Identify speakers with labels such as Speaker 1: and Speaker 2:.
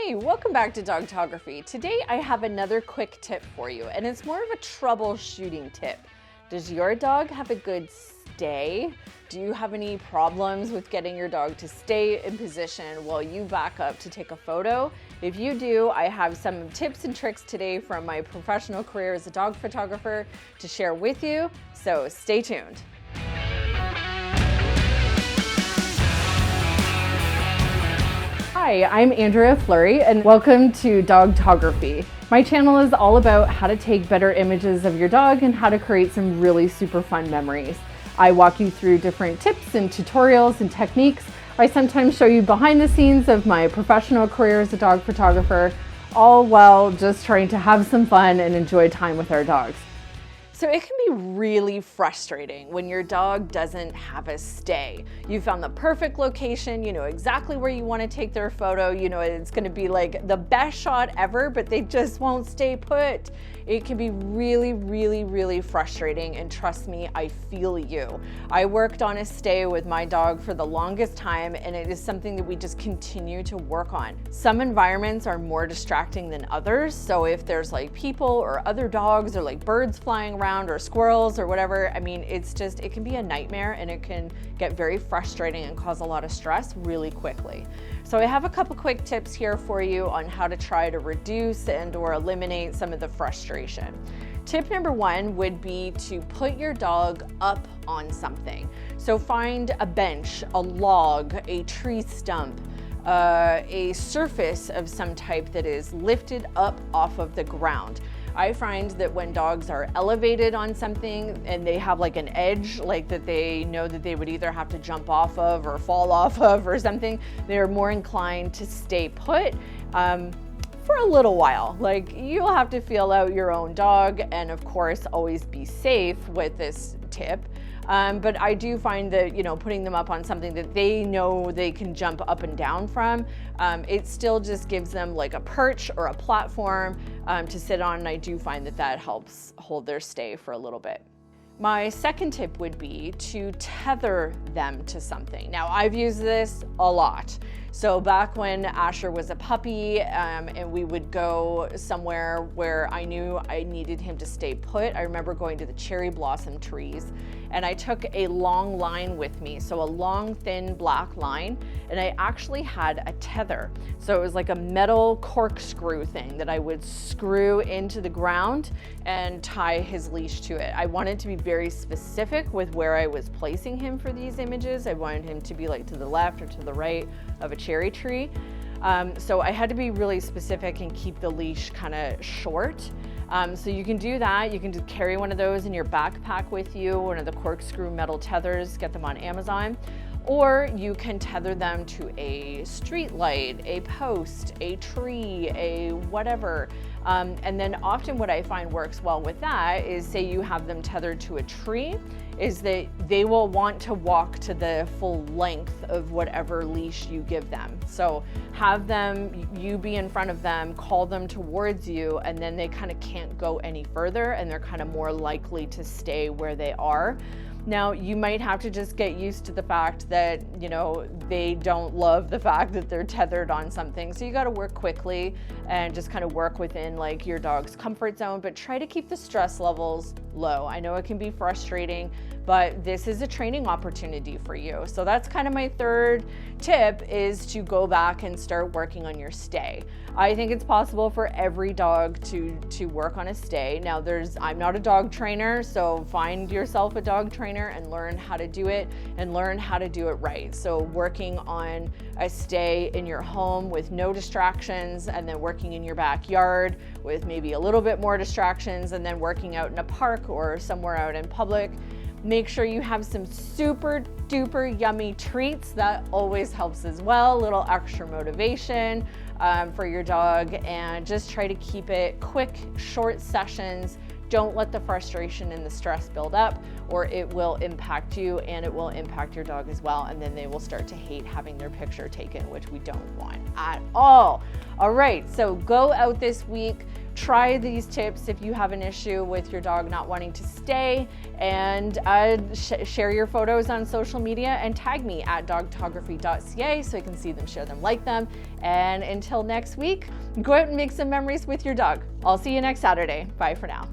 Speaker 1: Hey, welcome back to Dogtography. Today I have another quick tip for you, and it's more of a troubleshooting tip. Does your dog have a good stay? Do you have any problems with getting your dog to stay in position while you back up to take a photo? If you do, I have some tips and tricks today from my professional career as a dog photographer to share with you, so stay tuned. Hi, I'm Andrea Fleury and welcome to Dogtography. My channel is all about how to take better images of your dog and how to create some really super fun memories. I walk you through different tips and tutorials and techniques. I sometimes show you behind the scenes of my professional career as a dog photographer, all while just trying to have some fun and enjoy time with our dogs. So it can be really frustrating when your dog doesn't have a stay. You found the perfect location, you know exactly where you want to take their photo, you know it's going to be like the best shot ever, but they just won't stay put. It can be really frustrating, and trust me, I feel you. I worked on a stay with my dog for the longest time, and it is something that we just continue to work on. Some environments are more distracting than others, so if there's like people or other dogs or like birds flying around or squirrels or whatever, I mean, it can be a nightmare, and it can get very frustrating and cause a lot of stress really quickly. So I have a couple quick tips here for you on how to try to reduce and or eliminate some of the frustration. Tip number one would be to put your dog up on something. So find a bench, a log, a tree stump, a surface of some type that is lifted up off of the ground. I find that when dogs are elevated on something and they have like an edge, like that they know that they would either have to jump off of or fall off of or something, they're more inclined to stay put for a little while. Like, you'll have to feel out your own dog, and of course always be safe with this tip. But I do find that, you know, putting them up on something that they know they can jump up and down from, it still just gives them like a perch or a platform to sit on, and I do find that that helps hold their stay for a little bit. My second tip would be to tether them to something. Now, I've used this a lot. So back when Asher was a puppy and we would go somewhere where I knew I needed him to stay put, I remember going to the cherry blossom trees, and I took a long line with me, so a long, thin black line, and I actually had a tether. So it was like a metal corkscrew thing that I would screw into the ground and tie his leash to it. I wanted to be very specific with where I was placing him for these images. I wanted him to be like to the left or to the right of a cherry tree. So I had to be really specific and keep the leash kind of short. So you can do that. You can just carry one of those in your backpack with you, one of the corkscrew metal tethers, get them on Amazon. Or you can tether them to a street light, a post, a tree, a whatever. And then often what I find works well with that is, say you have them tethered to a tree, is that they will want to walk to the full length of whatever leash you give them. So have them, you be in front of them, call them towards you, and then they kind of can't go any further, and they're kind of more likely to stay where they are. Now, you might have to just get used to the fact that, you know, they don't love the fact that they're tethered on something. So you got to work quickly and just kind of work within like your dog's comfort zone, but try to keep the stress levels low. I know it can be frustrating, but this is a training opportunity for you. So that's kind of my third tip, is to go back and start working on your stay. I think it's possible for every dog to work on a stay. Now I'm not a dog trainer, so find yourself a dog trainer and learn how to do it, and learn how to do it right. So working on a stay in your home with no distractions, and then working in your backyard with maybe a little bit more distractions, and then working out in a park or somewhere out in public. Make sure you have some super duper yummy treats. That always helps as well. A little extra motivation for your dog, and just try to keep it quick, short sessions. Don't let the frustration and the stress build up, or it will impact you and it will impact your dog as well. And then they will start to hate having their picture taken, which we don't want at all. All right, so go out this week, Try these tips if you have an issue with your dog not wanting to stay, and share your photos on social media and tag me at dogtography.ca so I can see them, share them, like them. And until next week, go out and make some memories with your dog. I'll see you next Saturday. Bye for now.